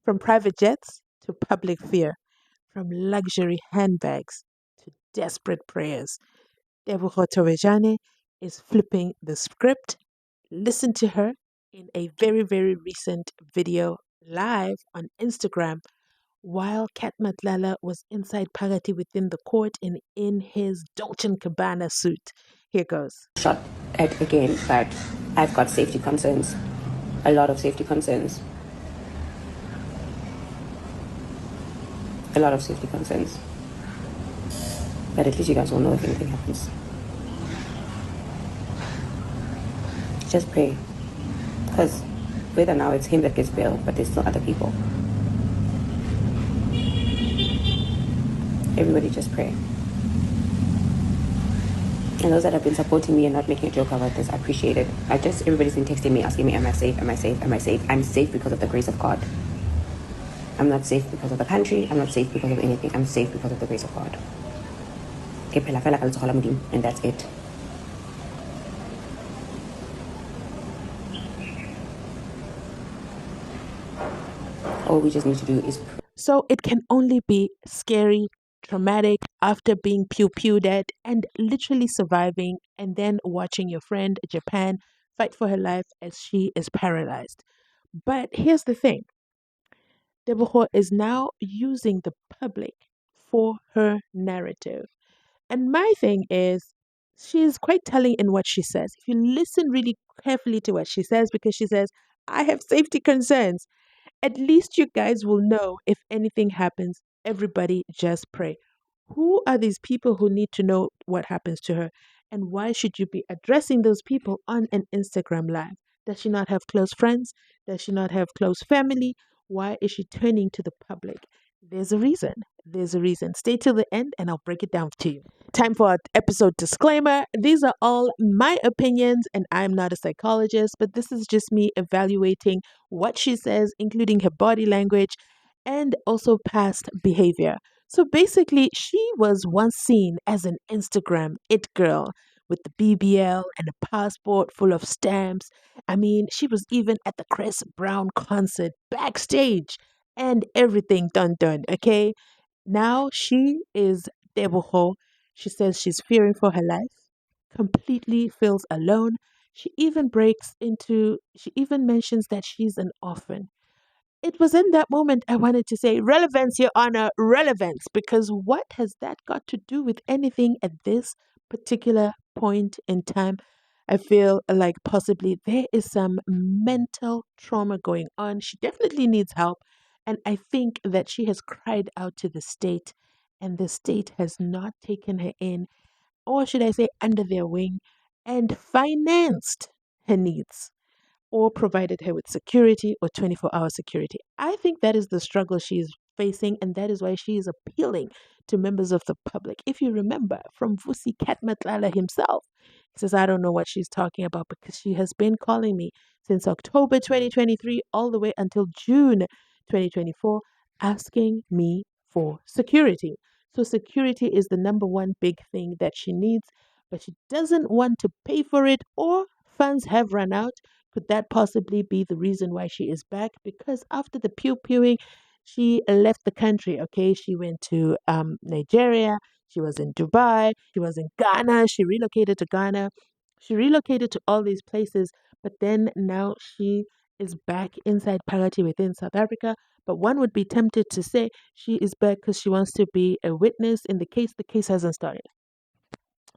From private jets to public fear, from luxury handbags to desperate prayers. Thobejane'S is flipping the script. Listen to her in a very, very recent video live on Instagram while Cat MATLALA was inside Pagati within the court and in his Dolce & Gabbana suit. Here goes. Shot at again, but I've got safety concerns. A lot of safety concerns. A lot of safety concerns. But at least you guys will know if anything happens. Just pray. Because whether now it's him that gets bail, but there's still other people. Everybody just pray. And those that have been supporting me and not making a joke about this, I appreciate it. Everybody's been texting me, asking me, am I safe? Am I safe? Am I safe? I'm safe because of the grace of God. I'm not safe because of the country. I'm not safe because of anything. I'm safe because of the grace of God. And that's it. All we just need to do is pray. So it can only be scary, traumatic after being pew-pewed at and literally surviving and then watching your friend Japan fight for her life as she is paralyzed. But here's the thing. Tebogo is now using the public for her narrative. And my thing is, she's quite telling in what she says. If you listen really carefully to what she says, because she says, I have safety concerns, at least you guys will know if anything happens, everybody just pray. Who are these people who need to know what happens to her? And why should you be addressing those people on an Instagram live? Does she not have close friends? Does she not have close family? Why is she turning to the public? There's a reason. There's a reason. Stay till the end and I'll break it down to you. Time for our episode disclaimer. These are all my opinions and I'm not a psychologist, but this is just me evaluating what she says, including her body language and also past behavior. So basically, she was once seen as an Instagram it girl with the BBL and a passport full of stamps. I mean, she was even at the Chris Brown concert backstage and everything done, okay? Now she is Tebogo. She says she's fearing for her life, completely feels alone. She even mentions that she's an orphan. It was in that moment I wanted to say, relevance, Your Honor, relevance, because what has that got to do with anything at this particular point in time? I feel like possibly there is some mental trauma going on. She definitely needs help. And I think that she has cried out to the state, and the state has not taken her in, or should I say, under their wing, and financed her needs or provided her with security or 24-hour security. I think that is the struggle she is facing, and that is why she is appealing to members of the public. If you remember from Vusi Cat MATLALA himself, he says, I don't know what she's talking about because she has been calling me since October 2023 all the way until June 2024, asking me for security. So security is the number one big thing that she needs, but she doesn't want to pay for it, or funds have run out. Could that possibly be the reason why she is back? Because after the pew-pewing, she left the country, okay? She went to Nigeria. She was in Dubai. She was in Ghana. She relocated to Ghana. She relocated to all these places. But then now she is back inside Parati within South Africa. But one would be tempted to say she is back because she wants to be a witness in the case. The case hasn't started.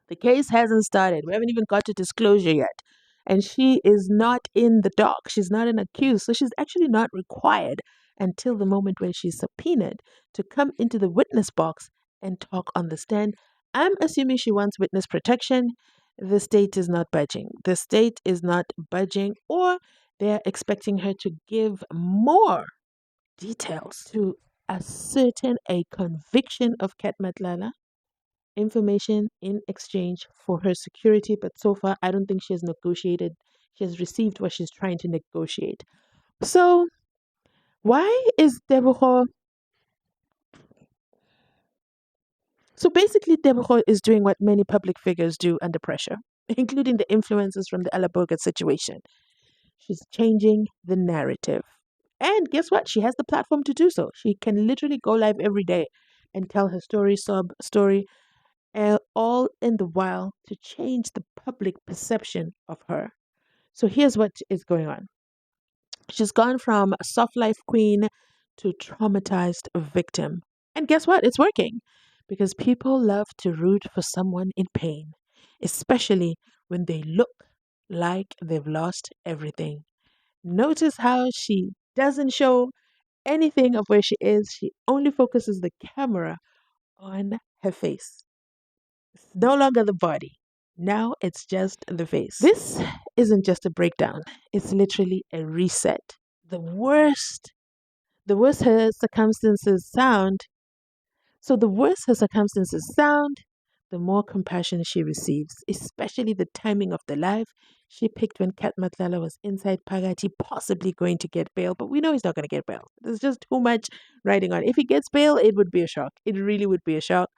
The case hasn't started. We haven't even got to disclosure yet. And she is not in the dock. She's not an accused. So she's actually not required until the moment when she's subpoenaed to come into the witness box and talk on the stand. I'm assuming she wants witness protection. The state is not budging. The state is not budging, or they're expecting her to give more details to ascertain a conviction of Cat MATLALA, information in exchange for her security, but so far I don't think she has negotiated. She has received what she's trying to negotiate. So why is Tebogo? So basically, Tebogo is doing what many public figures do under pressure, including the influences from the Alaboga situation. She's changing the narrative. And guess what? She has the platform to do so. She can literally go live every day and tell her story, sub story, all in the while to change the public perception of her. So here's what is going on. She's gone from a soft life queen to traumatized victim. And guess what? It's working because people love to root for someone in pain, especially when they look like they've lost everything. Notice how she doesn't show anything of where she is. She only focuses the camera on her face. It's no longer the body. Now it's just the face. This isn't just a breakdown, it's literally a reset. The worst, the worse her circumstances sound, the worse her circumstances sound, the more compassion she receives, especially the timing of the life she picked when Kat MATLALA was inside Pagati, possibly going to get bail. But we know he's not going to get bail. There's just too much riding on. If he gets bail, it would be a shock. It really would be a shock.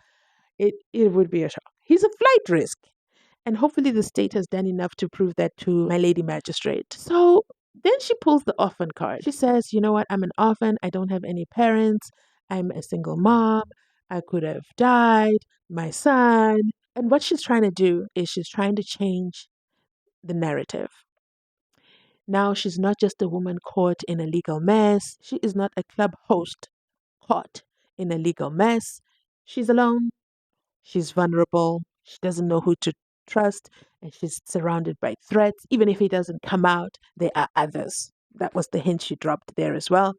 It would be a shock. He's a flight risk. And hopefully the state has done enough to prove that to my lady magistrate. So then she pulls the orphan card. She says, you know what, I'm an orphan. I don't have any parents. I'm a single mom. I could have died. My son. And what she's trying to do is she's trying to change the narrative. Now she's not just a woman caught in a legal mess. She is not a club host caught in a legal mess. She's alone. She's vulnerable. She doesn't know who to trust, and she's surrounded by threats. Even if he doesn't come out, there are others. That was the hint she dropped there as well.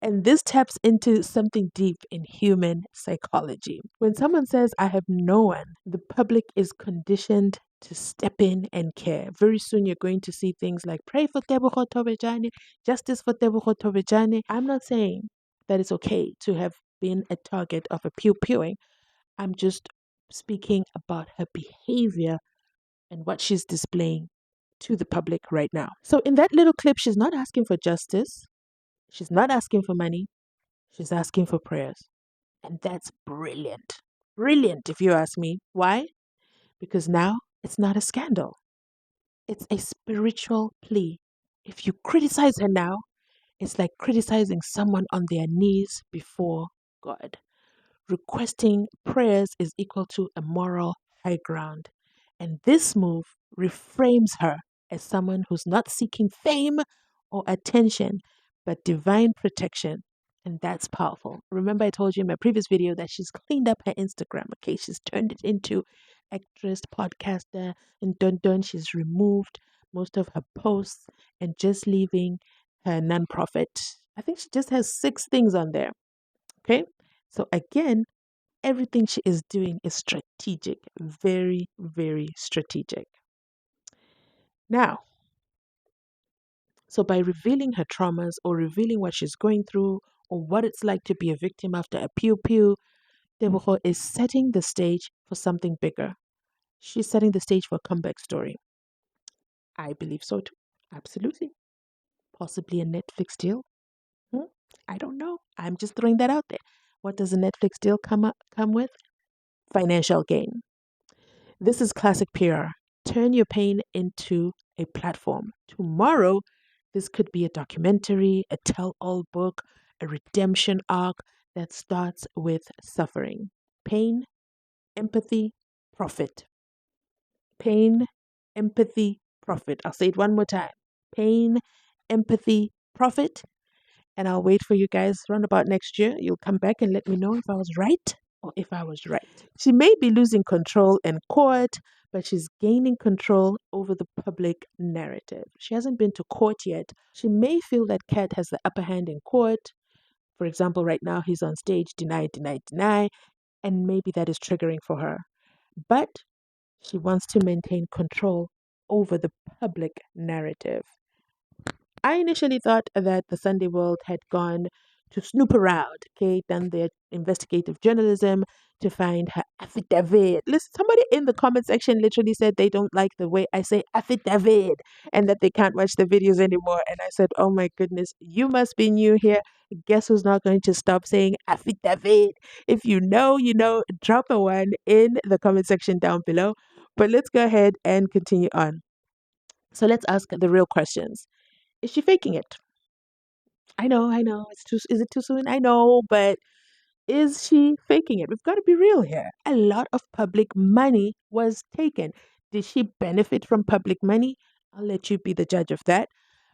And this taps into something deep in human psychology. When someone says, I have no one, the public is conditioned to step in and care. Very soon you're going to see things like pray for Tebogo Thobejane'S, justice for Tebogo Thobejane'S. I'm not saying that it's okay to have been a target of a pew-pewing. I'm just speaking about her behavior and what she's displaying to the public right now. So in that little clip, she's not asking for justice. She's not asking for money. She's asking for prayers. And that's brilliant. Brilliant, if you ask me. Why? Because now it's not a scandal. It's a spiritual plea. If you criticize her now, it's like criticizing someone on their knees before God. Requesting prayers is equal to a moral high ground. And this move reframes her as someone who's not seeking fame or attention, but divine protection. And that's powerful. Remember, I told you in my previous video that she's cleaned up her Instagram. Okay, she's turned it into actress, podcaster, and done. She's removed most of her posts and just leaving her nonprofit. I think she just has 6 things on there. Okay, so again, everything she is doing is strategic, very, very strategic. Now, so by revealing her traumas or revealing what she's going through or what it's like to be a victim after a pew-pew, Tebogo is setting the stage for something bigger. She's setting the stage for a comeback story. I believe so too. Absolutely. Possibly a Netflix deal. I don't know. I'm just throwing that out there. What does a Netflix deal come with? Financial gain. This is classic PR. Turn your pain into a platform. Tomorrow, this could be a documentary, a tell-all book, a redemption arc that starts with suffering. Pain, empathy, profit. Pain, empathy, profit. I'll say it one more time. Pain, empathy, profit. And I'll wait for you guys around about next year. You'll come back and let me know if I was right or if I was right. She may be losing control in court, but she's gaining control over the public narrative. She hasn't been to court yet. She may feel that Kat has the upper hand in court. For example, right now he's on stage, deny, and maybe that is triggering for her. But she wants to maintain control over the public narrative. I initially thought that the Sunday World had gone to snoop around, okay, done their investigative journalism to find her affidavit. Listen, somebody in the comment section literally said they don't like the way I say affidavit and that they can't watch the videos anymore. And I said, oh my goodness, you must be new here. Guess who's not going to stop saying affidavit? If you know, drop a one in the comment section down below. But let's go ahead and continue on. So let's ask the real questions. Is she faking it? I know. Is it too soon? I know, but is she faking it? We've got to be real here. A lot of public money was taken. Did she benefit from public money? I'll let you be the judge of that.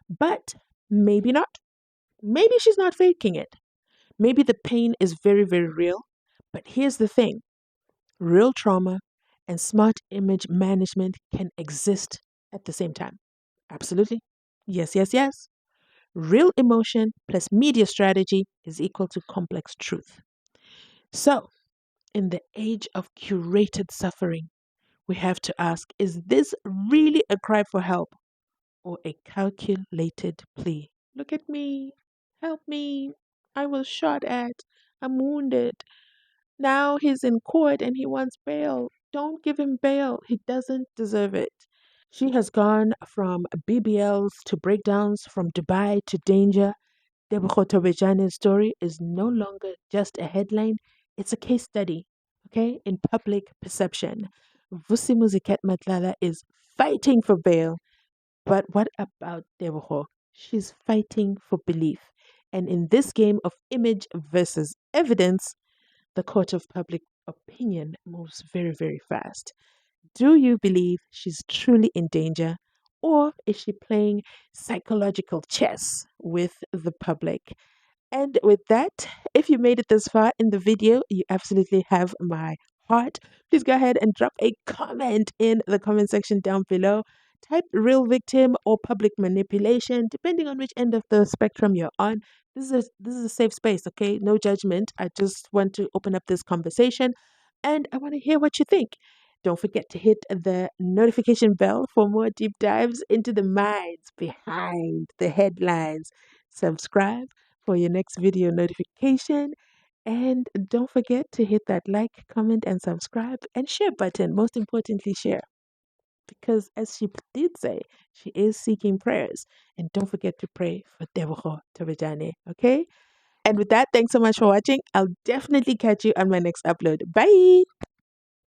But maybe not. Maybe she's not faking it. Maybe the pain is very, very real. But here's the thing, real trauma and smart image management can exist at the same time. Absolutely. Yes, yes, yes. Real emotion plus media strategy is equal to complex truth. So, in the age of curated suffering, we have to ask, is this really a cry for help or a calculated plea? Look at me. Help me. I was shot at. I'm wounded. Now he's in court and he wants bail. Don't give him bail. He doesn't deserve it. She has gone from BBLs to breakdowns, from Dubai to danger. Thobejane'S story is no longer just a headline, it's a case study, okay, in public perception. VUSIMUZI MATLALA is fighting for bail, but what about Tebogo? She's fighting for belief. And in this game of image versus evidence, the court of public opinion moves very, very fast. Do you believe she's truly in danger? Or is she playing psychological chess with the public? And with that, if you made it this far in the video, you absolutely have my heart. Please go ahead and drop a comment in the comment section down below. Type real victim or public manipulation, depending on which end of the spectrum you're on. This is a safe space, okay? No judgment. I just want to open up this conversation and I want to hear what you think. Don't forget to hit the notification bell for more deep dives into the minds behind the headlines. Subscribe for your next video notification. And don't forget to hit that like, comment, and subscribe and share button. Most importantly, share. Because as she did say, she is seeking prayers. And don't forget to pray for Thobejane'S, okay? And with that, thanks so much for watching. I'll definitely catch you on my next upload. Bye!